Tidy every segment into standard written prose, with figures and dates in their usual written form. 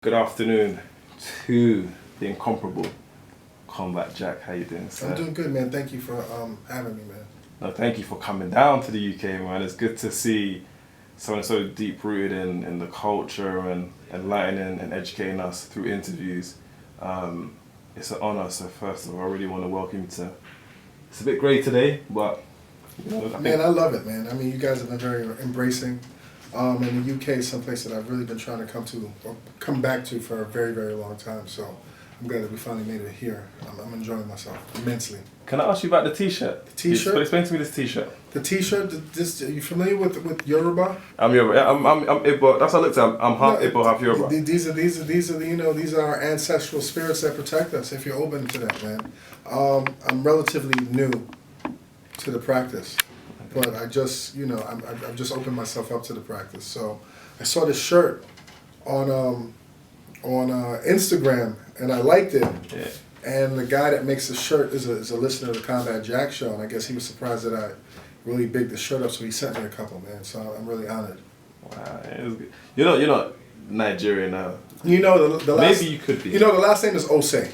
Good afternoon to the incomparable Combat Jack. How you doing, sir? I'm doing good, man. Thank you for having me, man. No, thank you for coming down to the UK, man. It's good to see someone so deep rooted in the culture and enlightening and educating us through interviews. It's an honor. So first of all, I really want to welcome you to. It's a bit grey today, but I love it, man. I mean, you guys have been very embracing. And the UK is someplace that I've really been trying to come back to for a very, very long time. So I'm glad that we finally made it here. I'm enjoying myself immensely. Can I ask you about the T-shirt? The T-shirt? Explain to me this T-shirt. The T-shirt. Are you familiar with Yoruba? I'm Yoruba. I'm Igbo. That's what I looked at. I'm half Igbo, half Yoruba. These are our ancestral spirits that protect us. If you're open to that, man. I'm relatively new to the practice. But I just, I've just opened myself up to the practice. So I saw this shirt on Instagram, and I liked it. Yeah. And the guy that makes the shirt is a listener to the Combat Jack show, and I guess he was surprised that I really bigged the shirt up, so he sent me a couple, man. So I'm really honored. Wow, it was good. You're not Nigerian now. You know the last. Maybe you could be. You know the last name is Ose.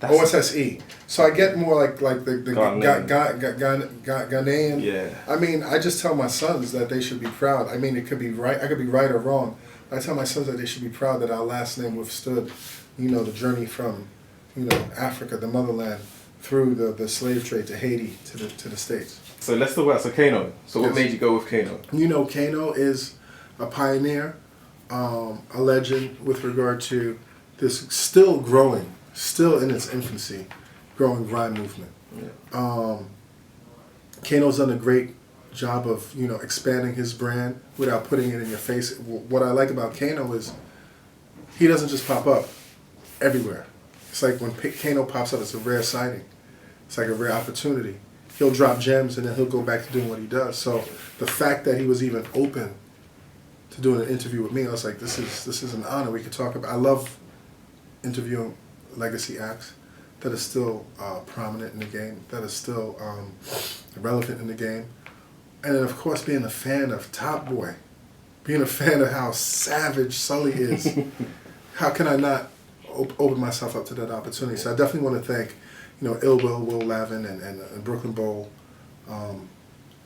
OSSE. So I get more like the Ghanaian. Yeah. I mean, I just tell my sons that they should be proud. I mean, it could be right. I could be right or wrong. I tell my sons that they should be proud that our last name withstood, the journey from, Africa, the motherland, through the slave trade to Haiti to the States. So let's talk about Kano. So what made you go with Kano? Kano is a pioneer, a legend with regard to this still growing. Still in its infancy, growing grime movement. Yeah. Kano's done a great job of expanding his brand without putting it in your face. What I like about Kano is he doesn't just pop up everywhere. It's like when Kano pops up, it's a rare sighting. It's like a rare opportunity. He'll drop gems and then he'll go back to doing what he does. So the fact that he was even open to doing an interview with me, I was like, this is an honor. We could talk about. I love interviewing legacy acts that are still prominent in the game, that are still relevant in the game. And then, of course, being a fan of Top Boy, being a fan of how savage Sully is, how can I not open myself up to that opportunity? So I definitely want to thank, Ill Will Lavin, and Brooklyn Bowl,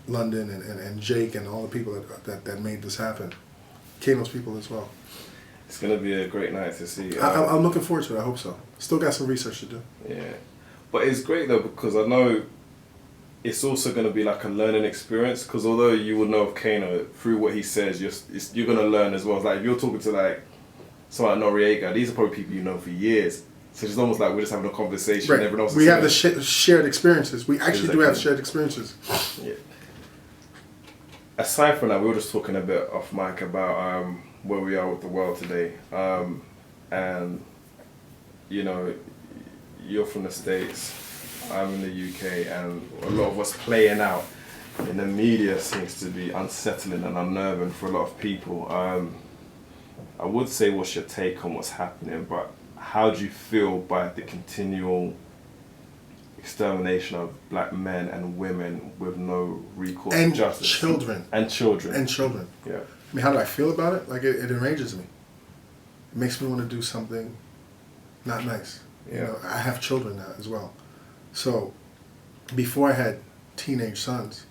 London, and Jake, and all the people that made this happen. Kano's people as well. It's going to be a great night to see. I'm looking forward to it. I hope so. Still got some research to do. Yeah. But it's great, though, because I know it's also going to be like a learning experience, because although you would know of Kano, through what he says, you're going to learn as well. It's like if you're talking to like someone like Noriega, these are probably people you know for years. So it's almost like we're just having a conversation. Right. And everyone else we have the shared experiences. We actually do have shared experiences. Yeah. Aside from that, we were just talking a bit off mic about where we are with the world today. And, you're from the States, I'm in the UK, and a lot of what's playing out in the media seems to be unsettling and unnerving for a lot of people. I would say what's your take on what's happening, but how do you feel by the continual extermination of black men and women with no recourse to justice? Children. And children. And children. Yeah. I mean, how do I feel about it? Like, it enrages me. It makes me want to do something not nice. Yeah. I have children now as well. So, before I had teenage sons,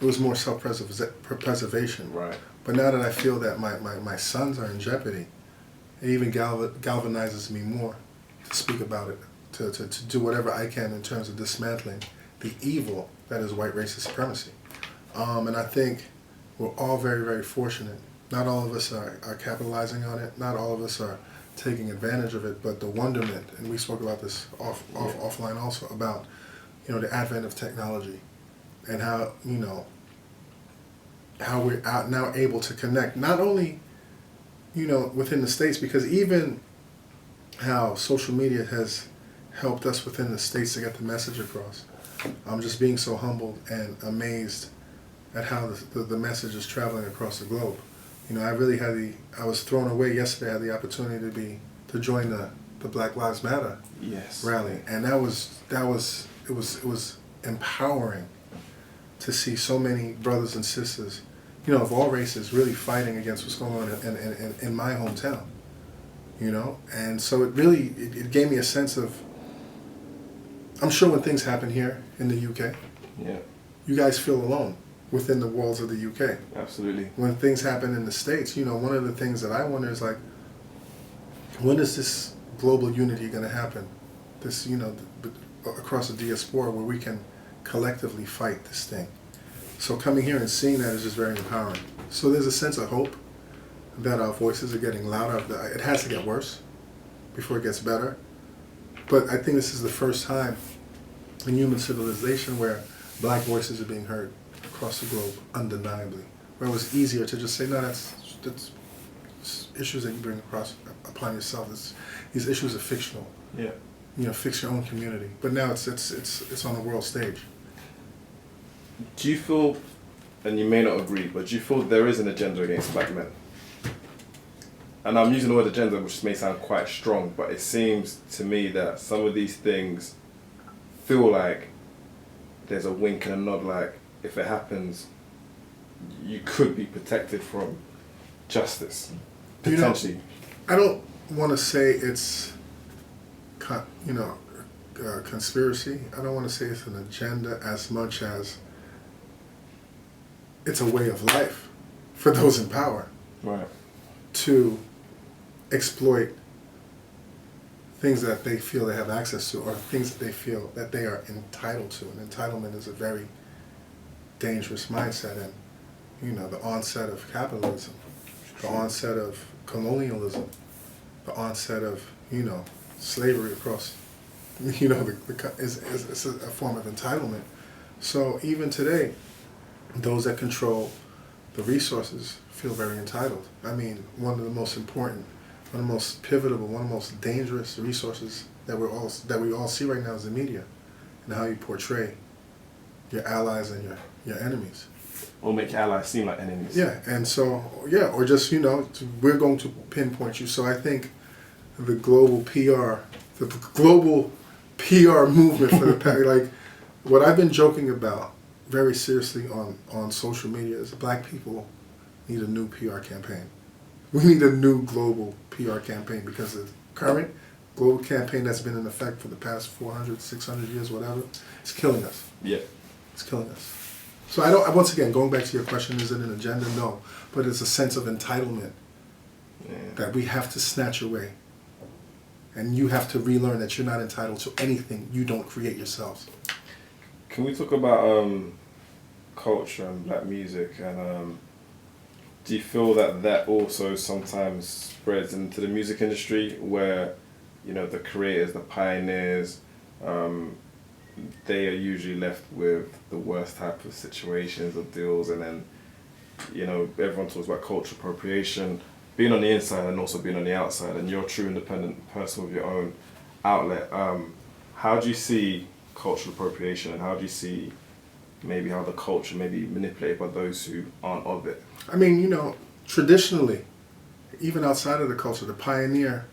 it was more self-preservation. Right. But now that I feel that my sons are in jeopardy, it even galvanizes me more to speak about it, to do whatever I can in terms of dismantling the evil that is white racist supremacy. And I think we're all very, very fortunate. Not all of us are capitalizing on it. Not all of us are taking advantage of it. But the wonderment, and we spoke about this offline also, about the advent of technology and how how we're now able to connect. Not only within the States, because even how social media has helped us within the States to get the message across. I'm just being so humbled and amazed at how the message is traveling across the globe. I was thrown away yesterday. I had the opportunity to join the Black Lives Matter rally, and it was empowering to see so many brothers and sisters, of all races, really fighting against what's going on in my hometown. you know? And so it really, it gave me a sense of, I'm sure when things happen here in the UK, yeah, you guys feel alone within the walls of the UK. absolutely. When things happen in the States, you know, one of the things that I wonder is like, when is this global unity going to happen? This, you know, across the diaspora where we can collectively fight this thing. So coming here and seeing that is just very empowering. So there's a sense of hope that our voices are getting louder. It has to get worse before it gets better. But I think this is the first time in human civilization where black voices are being heard across the globe, undeniably. Where it was easier to just say, no, that's issues that you bring upon yourself. These issues are fictional. Yeah. You know, fix your own community. But now it's on the world stage. Do you feel, and you may not agree, but do you feel there is an agenda against black men? And I'm using the word agenda, which may sound quite strong, but it seems to me that some of these things feel like there's a wink and a nod, like if it happens, you could be protected from justice, potentially. You know, I don't want to say it's, conspiracy. I don't want to say it's an agenda as much as it's a way of life for those in power. Right. To exploit things that they feel they have access to, or things that they feel that they are entitled to. And entitlement is a very dangerous mindset, and you know, the onset of capitalism, the onset of colonialism, the onset of, you know, slavery across, you know, is a form of entitlement. So even today, those that control the resources feel very entitled. I mean, one of the most important, one of the most pivotal, one of the most dangerous resources that we all see right now is the media, and how you portray your allies and your enemies. Or make your allies seem like enemies. Yeah, and so, yeah, or just, you know, we're going to pinpoint you. So I think the global PR movement for the like, what I've been joking about very seriously on social media is black people need a new PR campaign. We need a new global PR campaign, because the current global campaign that's been in effect for the past 400, 600 years, whatever, it's killing us. Yeah. It's killing us. So I don't, once again, going back to your question, is it an agenda? No. But it's a sense of entitlement that we have to snatch away. And you have to relearn that you're not entitled to anything you don't create yourselves. Can we talk about culture and black music, and do you feel that also sometimes spreads into the music industry, where, you know, the creators, the pioneers, they are usually left with the worst type of situations or deals, and then, you know, everyone talks about cultural appropriation, being on the inside and also being on the outside, and you're a true independent person with your own outlet. How do you see cultural appropriation, and how do you see maybe how the culture may be manipulated by those who aren't of it? I mean, you know, traditionally, even outside of the culture, the pioneer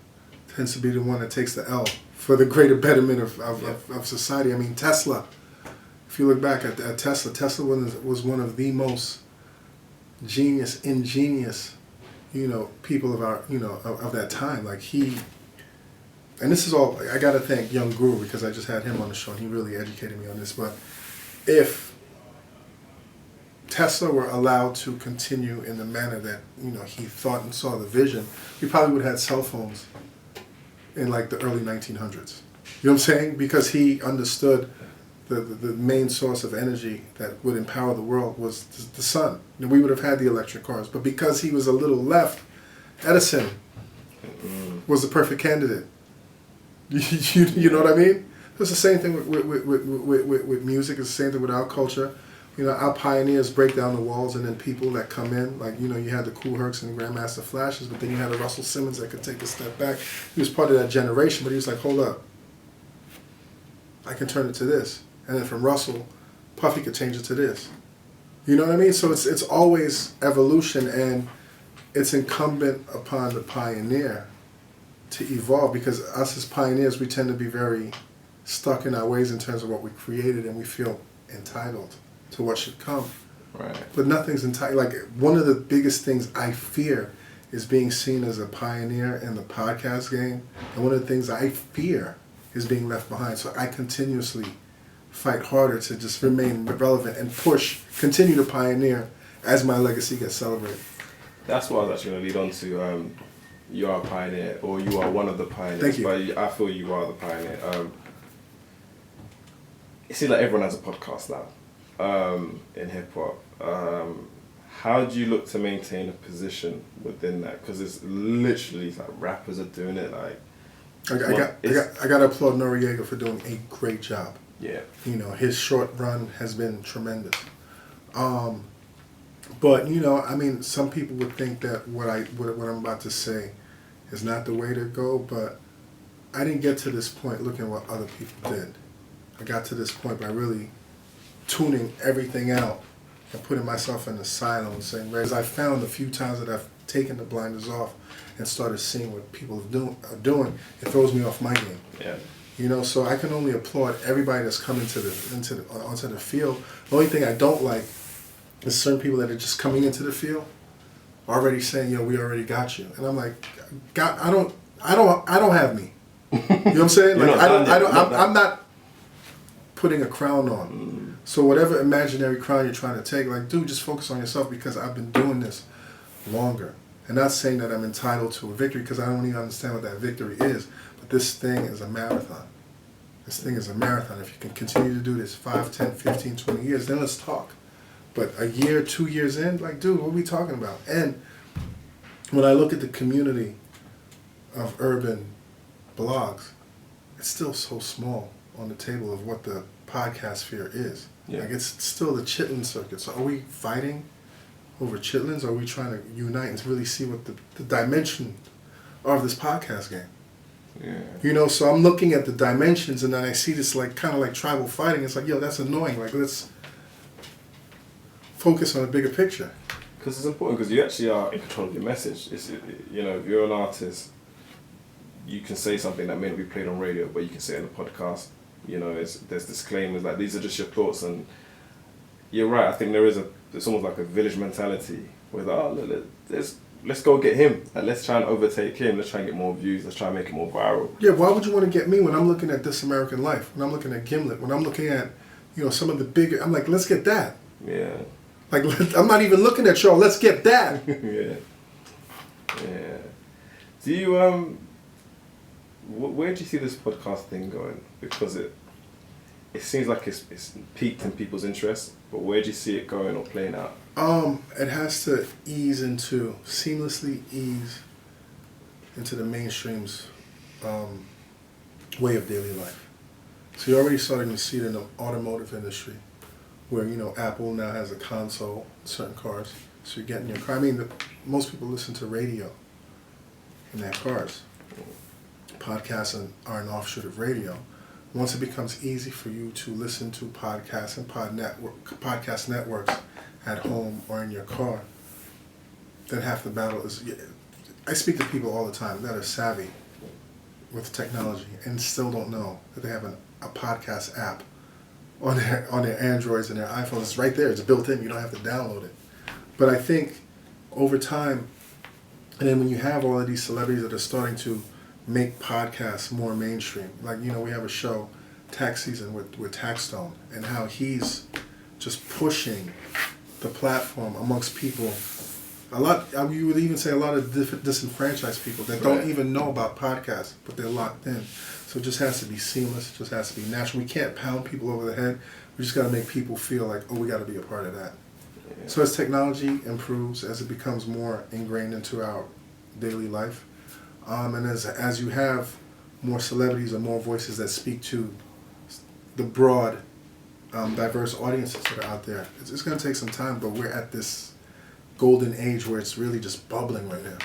tends to be the one that takes the L for the greater betterment of society. I mean, Tesla, if you look back at Tesla was one of the most ingenious, you know, people of our, you know, of that time. Like and this is all, I gotta thank Young Guru, because I just had him on the show and he really educated me on this. But if Tesla were allowed to continue in the manner that, you know, he thought and saw the vision, we probably would have had cell phones in like the early 1900s. You know what I'm saying? Because he understood the main source of energy that would empower the world was the sun. And we would have had the electric cars. But because he was a little left, Edison was the perfect candidate. You know what I mean? It's the same thing with music. It's the same thing with our culture. You know, our pioneers break down the walls, and then people that come in, like, you know, you had the Kool Hercs and the Grandmaster Flashes, but then you had a Russell Simmons that could take a step back. He was part of that generation, but he was like, hold up, I can turn it to this. And then from Russell, Puffy could change it to this. You know what I mean? So it's always evolution, and it's incumbent upon the pioneer to evolve, because us as pioneers, we tend to be very stuck in our ways in terms of what we created, and we feel entitled to what should come. Right. But nothing's entitled. Like, one of the biggest things I fear is being seen as a pioneer in the podcast game. And one of the things I fear is being left behind. So I continuously fight harder to just remain relevant and continue to pioneer as my legacy gets celebrated. That's what I was actually going to lead on to. You are a pioneer, or you are one of the pioneers. Thank you. But I feel you are the pioneer. It seems like everyone has a podcast now in hip hop. How do you look to maintain a position within that? Because it's literally like rappers are doing it. Like I got to applaud Noriega for doing a great job. Yeah. You know, his short run has been tremendous. But you know, I mean, some people would think that what I'm about to say is not the way to go. But I didn't get to this point looking at what other people did. I got to this point by really tuning everything out and putting myself in a silo and saying, as I found a few times that I've taken the blinders off and started seeing what people are doing, it throws me off my game. Yeah. You know, so I can only applaud everybody that's come onto the field. The only thing I don't like is certain people that are just coming into the field already saying, "Yo, we already got you," and I'm like, "God, I don't have me." You know what I'm saying? Like I'm not putting a crown on. Mm. So whatever imaginary crown you're trying to take, like, dude, just focus on yourself because I've been doing this longer. And not saying that I'm entitled to a victory because I don't even understand what that victory is. But this thing is a marathon. This thing is a marathon. If you can continue to do this 5, 10, 15, 20 years, then let's talk. But a year, 2 years in, like, dude, what are we talking about? And when I look at the community of urban blogs, it's still so small on the table of what the podcast sphere is. Yeah. Like, it's still the chitlin circuit. So are we fighting over chitlins? Or are we trying to unite and really see what the dimension of this podcast game? Yeah. You know, so I'm looking at the dimensions and then I see this like kind of like tribal fighting. It's like, yo, that's annoying. Like, let's focus on a bigger picture. Because it's important, because you actually are in control of your message. You know, if you're an artist, you can say something that may not be played on radio, but you can say it in a podcast. You know, there's disclaimers, like these are just your thoughts, and you're right. I think it's almost like a village mentality where let's go get him, and let's try and overtake him. Let's try and get more views. Let's try and make it more viral. Yeah, why would you want to get me when I'm looking at This American Life? When I'm looking at Gimlet? When I'm looking at, you know, some of the bigger? I'm like, let's get that. Yeah. Like, I'm not even looking at y'all. Let's get that. Yeah. Yeah. Do you where do you see this podcast thing going? Because it seems like it's peaked in people's interest, but where do you see it going or playing out? It has to seamlessly ease into the mainstream's way of daily life. So you're already starting to see it in the automotive industry, where, you know, Apple now has a console in certain cars. So you're getting your car. I mean, most people listen to radio in their cars. Podcasts are an offshoot of radio. Once it becomes easy for you to listen to podcasts and podcast networks at home or in your car, then half the battle is... I speak to people all the time that are savvy with technology and still don't know that they have a podcast app on their Androids and their iPhones. It's right there. It's built in. You don't have to download it. But I think over time, and then when you have all of these celebrities that are starting to make podcasts more mainstream, like, you know, we have a show, Tax Season, with Taxstone, and how he's just pushing the platform amongst people. You would even say a lot of disenfranchised people that don't even know about podcasts, but they're locked in. So it just has to be seamless. It just has to be natural. We can't pound people over the head. We just got to make people feel like, oh, we got to be a part of that. Yeah. So as technology improves, as it becomes more ingrained into our daily life, and as you have more celebrities or more voices that speak to the broad, diverse audiences that are out there, it's going to take some time, but we're at this golden age where it's really just bubbling right now.